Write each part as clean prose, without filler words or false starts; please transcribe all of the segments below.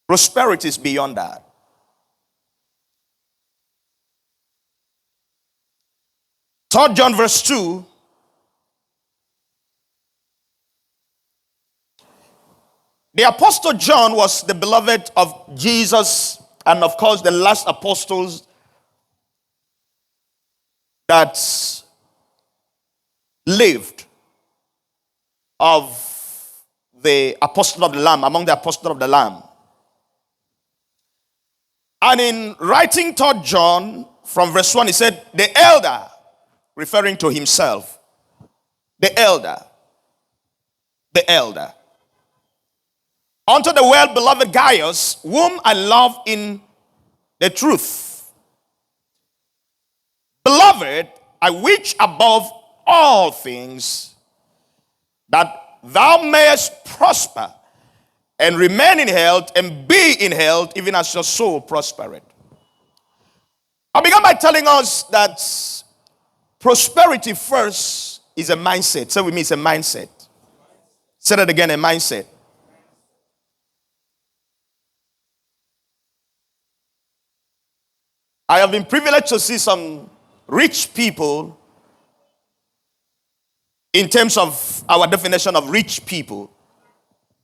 Prosperity is beyond that. Third John verse 2. The Apostle John was the beloved of Jesus, and of course the last apostles that lived of the apostle of the Lamb, among the apostles of the Lamb. And in writing 3 John from verse 1, he said, the elder, referring to himself, the elder, unto the well-beloved Gaius, whom I love in the truth. Beloved, I wish above all things that thou mayest prosper and remain in health and be in health, even as your soul prospereth. I began by telling us that prosperity first is a mindset. Say with me, it's a mindset. Say that again, a mindset. I have been privileged to see some rich people in terms of our definition of rich people.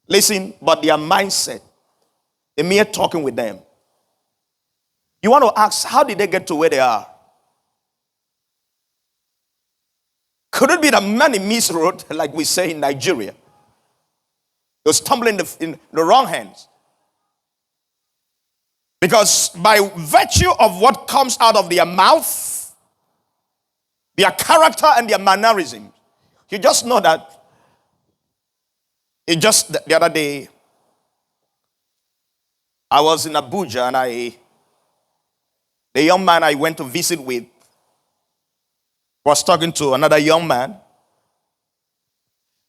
Listen, but their mindset, a mere talking with them. You want to ask, how did they get to where they are? Could it be that many misroad, like we say in Nigeria? They stumble in the wrong hands. Because by virtue of what comes out of their mouth, their character and their mannerism, you just know that. It just the other day, I was in Abuja, and the young man I went to visit with was talking to another young man.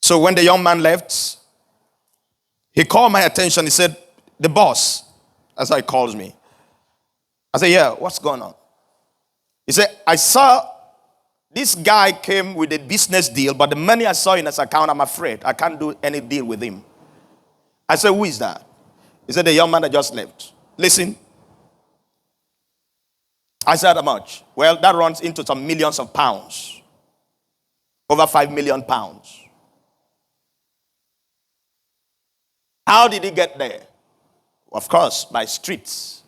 So when the young man left, he called my attention. He said, the boss, as he calls me. I said, yeah, what's going on? He said, I saw this guy came with a business deal, but the money I saw in his account, I'm afraid I can't do any deal with him. I said, who is that? He said, the young man that just left. Listen. I said, how much? Well, that runs into some millions of pounds. Over 5 million pounds. How did he get there? Of course, by streets.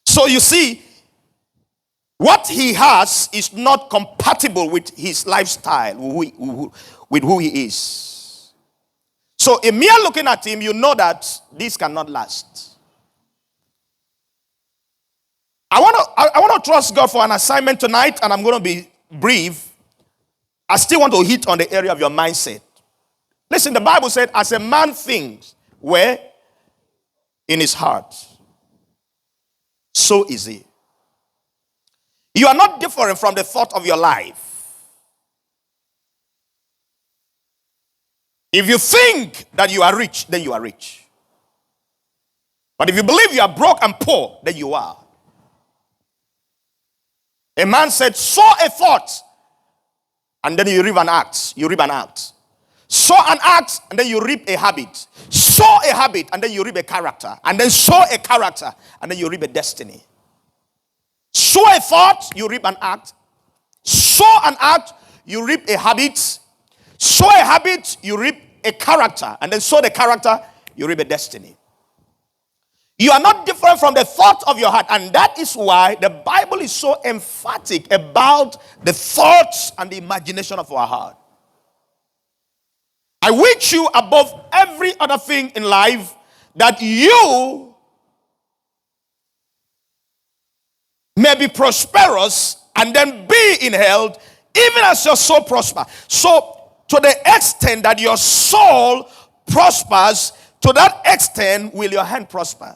So you see, what he has is not compatible with his lifestyle, with who he is. So a mere looking at him, you know that this cannot last. I want to trust God for an assignment tonight, and I'm going to be brief. I still want to hit on the area of your mindset. Listen, the Bible said, as a man thinks, where? In his heart. So is he. You are not different from the thought of your life. If you think that you are rich, then you are rich. But if you believe you are broke and poor, then you are. A man said, sow a thought, and then you reap an act. You reap an act. Sow an act, and then you reap a habit. Sow a habit, and then you reap a character. And then sow a character, and then you reap a destiny. Sow a thought, you reap an act. Sow an act, you reap a habit. Sow a habit, you reap a character. And then sow the character, you reap a destiny. You are not different from the thought of your heart. And that is why the Bible is so emphatic about the thoughts and the imagination of our heart. I wish you above every other thing in life that you may be prosperous and then be in health, even as your soul prosper. So, to the extent that your soul prospers, to that extent will your hand prosper.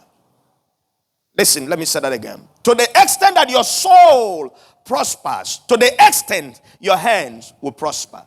Listen, let me say that again. To the extent that your soul prospers, to the extent your hands will prosper.